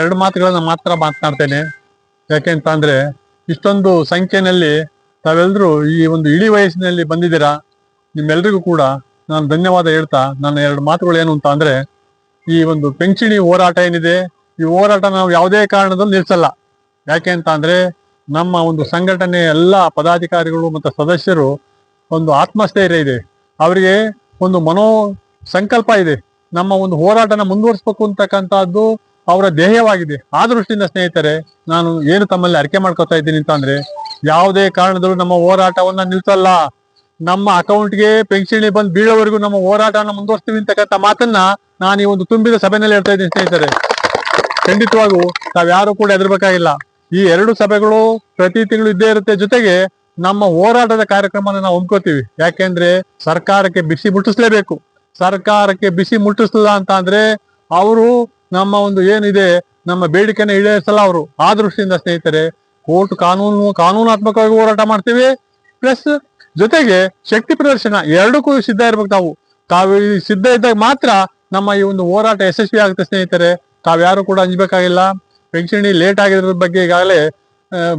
ಎರಡು ಮಾತುಗಳನ್ನ ಮಾತ್ರ ಮಾತನಾಡ್ತೇನೆ. ಯಾಕೆಂತ ಅಂದ್ರೆ ಇಷ್ಟೊಂದು ಸಂಖ್ಯೆಯಲ್ಲಿ ತಾವೆಲ್ಲರೂ ಈ ಒಂದು ಇಳಿ ವಯಸ್ಸಿನಲ್ಲಿ ಬಂದಿದ್ದೀರಾ. ನಿಮ್ಮೆಲ್ರಿಗೂ ಕೂಡ ನಾನು ಧನ್ಯವಾದ ಹೇಳ್ತಾ ನನ್ನ ಎರಡು ಮಾತುಗಳು ಏನು ಅಂತ ಅಂದ್ರೆ, ಈ ಒಂದು ಪಿಂಚಣಿ ಹೋರಾಟ ಏನಿದೆ, ಈ ಹೋರಾಟ ನಾವು ಯಾವುದೇ ಕಾರಣದಲ್ಲಿ ನಿಲ್ಸಲ್ಲ. ಯಾಕೆ ಅಂತ ಅಂದ್ರೆ ನಮ್ಮ ಒಂದು ಸಂಘಟನೆ ಎಲ್ಲ ಪದಾಧಿಕಾರಿಗಳು ಮತ್ತು ಸದಸ್ಯರು ಒಂದು ಆತ್ಮಸ್ಥೈರ್ಯ ಇದೆ, ಅವರಿಗೆ ಒಂದು ಮನೋ ಸಂಕಲ್ಪ ಇದೆ, ನಮ್ಮ ಒಂದು ಹೋರಾಟನ ಮುಂದುವರಿಸಬೇಕು ಅಂತಕ್ಕಂಥದ್ದು ಅವರ ಧ್ಯೇಯವಾಗಿದೆ. ಆ ದೃಷ್ಟಿಯಿಂದ ಸ್ನೇಹಿತರೆ, ನಾನು ಏನು ತಮ್ಮಲ್ಲಿ ಅರಿಕೆ ಮಾಡ್ಕೊತಾ ಇದ್ದೀನಿ ಅಂತ ಅಂದ್ರೆ, ಯಾವುದೇ ಕಾರಣದಲ್ಲೂ ನಮ್ಮ ಹೋರಾಟವನ್ನ ನಿಲ್ಸಲ್ಲ. ನಮ್ಮ ಅಕೌಂಟ್ಗೆ ಪೆನ್ಷನ್ ಬಂದು ಬೀಳೋವರೆಗೂ ನಮ್ಮ ಹೋರಾಟನ ಮುಂದುವರಿಸ್ತೀವಿ ಅಂತಕ್ಕಂಥ ಮಾತನ್ನ ನಾನು ಈ ಒಂದು ತುಂಬಿದ ಸಭೆಯಲ್ಲಿ ಹೇಳ್ತಾ ಇದ್ದೀನಿ ಸ್ನೇಹಿತರೆ. ಖಂಡಿತವಾಗೂ ತಾವ್ಯಾರು ಕೂಡ ಹೆದರ್ಬೇಕಾಗಿಲ್ಲ. ಈ ಎರಡು ಸಭೆಗಳು ಪ್ರತಿ ತಿಂಗಳು ಇದ್ದೇ ಇರುತ್ತೆ. ಜೊತೆಗೆ ನಮ್ಮ ಹೋರಾಟದ ಕಾರ್ಯಕ್ರಮನ ನಾವು ಒಮ್ಕೋತೀವಿ. ಯಾಕೆಂದ್ರೆ ಸರ್ಕಾರಕ್ಕೆ ಬಿಸಿ ಮುಟ್ಟಿಸ್ಲೇಬೇಕು. ಸರ್ಕಾರಕ್ಕೆ ಬಿಸಿ ಮುಟ್ಟಿಸಲಿಲ್ಲ ಅಂತ ಅಂದ್ರೆ ಅವರು ನಮ್ಮ ಒಂದು ಏನಿದೆ ನಮ್ಮ ಬೇಡಿಕೆನ ಈಡೇರಿಸಲ್ಲ ಅವರು. ಆ ದೃಷ್ಟಿಯಿಂದ ಸ್ನೇಹಿತರೆ, ಕೋರ್ಟ್ ಕಾನೂನಾತ್ಮಕವಾಗಿ ಹೋರಾಟ ಮಾಡ್ತೀವಿ, ಪ್ಲಸ್ ಜೊತೆಗೆ ಶಕ್ತಿ ಪ್ರದರ್ಶನ ಎರಡಕ್ಕೂ ಸಿದ್ಧ ಇರ್ಬೇಕು. ತಾವು ಸಿದ್ಧ ಇದ್ದಾಗ ಮಾತ್ರ ನಮ್ಮ ಈ ಒಂದು ಹೋರಾಟ ಯಶಸ್ವಿ ಆಗುತ್ತೆ ಸ್ನೇಹಿತರೆ. ತಾವ್ಯಾರು ಕೂಡ ಅಂಜಬೇಕಾಗಿಲ್ಲ. ಪೆನ್ಷನ್ ಲೇಟ್ ಆಗಿರೋದ್ರ ಬಗ್ಗೆ ಈಗಾಗಲೇ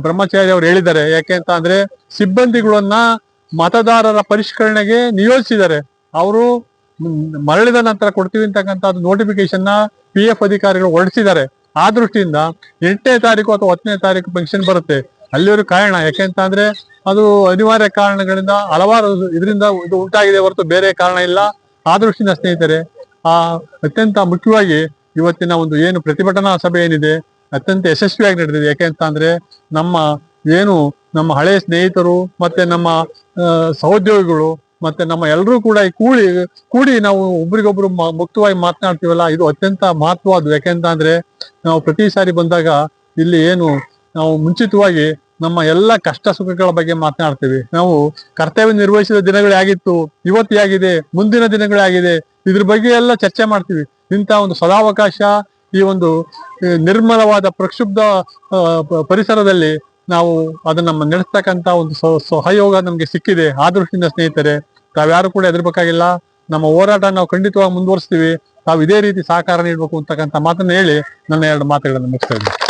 ಬ್ರಹ್ಮಚಾರಿ ಅವರು ಹೇಳಿದ್ದಾರೆ. ಯಾಕೆ ಅಂತ ಅಂದ್ರೆ ಸಿಬ್ಬಂದಿಗಳನ್ನ ಮತದಾರರ ಪರಿಷ್ಕರಣೆಗೆ ನಿಯೋಜಿಸಿದ್ದಾರೆ. ಅವರು ಮರಳಿದ ನಂತರ ಕೊಡ್ತೀವಿ ಅಂತಕ್ಕಂಥದ್ದು ನೋಟಿಫಿಕೇಶನ್ PF ಅಧಿಕಾರಿಗಳು ಹೊರಡಿಸಿದ್ದಾರೆ. ಆ ದೃಷ್ಟಿಯಿಂದ 8ನೇ ತಾರೀಕು ಅಥವಾ 10ನೇ ತಾರೀಕು ಪೆನ್ಷನ್ ಬರುತ್ತೆ. ಅಲ್ಲಿವರೆಗೂ ಕಾರಣ. ಯಾಕೆಂತ ಅಂದ್ರೆ ಅದು ಅನಿವಾರ್ಯ ಕಾರಣಗಳಿಂದ ಹಲವಾರು ಇದರಿಂದ ಇದು ಉಂಟಾಗಿದೆ ಹೊರತು ಬೇರೆ ಕಾರಣ ಇಲ್ಲ. ಆ ದೃಷ್ಟಿಯಿಂದ ಸ್ನೇಹಿತರೆ, ಅತ್ಯಂತ ಮುಖ್ಯವಾಗಿ ಇವತ್ತಿನ ಒಂದು ಏನು ಪ್ರತಿಭಟನಾ ಸಭೆ ಏನಿದೆ ಅತ್ಯಂತ ಯಶಸ್ವಿಯಾಗಿ ನಡೆದಿದೆ. ಯಾಕೆಂತ ಅಂದ್ರೆ ನಮ್ಮ ಹಳೆಯ ಸ್ನೇಹಿತರು ಮತ್ತೆ ನಮ್ಮ ಸಹೋದ್ಯೋಗಿಗಳು ಮತ್ತೆ ನಮ್ಮ ಎಲ್ಲರೂ ಕೂಡ ಈ ಕೂಡಿ ನಾವು ಒಬ್ರಿಗೊಬ್ರು ಮುಕ್ತವಾಗಿ ಮಾತನಾಡ್ತೀವಲ್ಲ, ಇದು ಅತ್ಯಂತ ಮಹತ್ವದ್ದು. ಯಾಕೆಂತ ಅಂದ್ರೆ ನಾವು ಪ್ರತಿ ಸಾರಿ ಬಂದಾಗ ಇಲ್ಲಿ ನಾವು ಮುಂಚಿತವಾಗಿ ನಮ್ಮ ಎಲ್ಲ ಕಷ್ಟ ಸುಖಗಳ ಬಗ್ಗೆ ಮಾತನಾಡ್ತೀವಿ. ನಾವು ಕರ್ತವ್ಯ ನಿರ್ವಹಿಸಿದ ದಿನಗಳೇ ಆಗಿತ್ತು, ಇವತ್ತು ಆಗಿದೆ, ಮುಂದಿನ ದಿನಗಳೇ ಆಗಿದೆ, ಇದ್ರ ಬಗ್ಗೆ ಎಲ್ಲ ಚರ್ಚೆ ಮಾಡ್ತೀವಿ. ಇಂಥ ಒಂದು ಸದಾವಕಾಶ ಈ ಒಂದು ನಿರ್ಮಲವಾದ ಪ್ರಕ್ಷುಬ್ಧ ಪರಿಸರದಲ್ಲಿ ನಾವು ಅದನ್ನ ನಡೆಸ್ತಕ್ಕಂಥ ಒಂದು ಸಹಯೋಗ ನಮ್ಗೆ ಸಿಕ್ಕಿದೆ. ಆ ದೃಷ್ಟಿಯಿಂದ ಸ್ನೇಹಿತರೆ, ತಾವ್ಯಾರು ಕೂಡ ಹೆದರ್ಬೇಕಾಗಿಲ್ಲ. ನಮ್ಮ ಹೋರಾಟ ನಾವು ಖಂಡಿತವಾಗಿ ಮುಂದುವರಿಸ್ತೀವಿ. ತಾವು ಇದೇ ರೀತಿ ಸಹಕಾರ ನೀಡಬೇಕು ಅಂತಕ್ಕಂಥ ಮಾತನ್ನ ಹೇಳಿ ನನ್ನ ಎರಡು ಮಾತುಗಳನ್ನು ಮುಗಿಸ್ತಾ ಇದ್ದೀನಿ.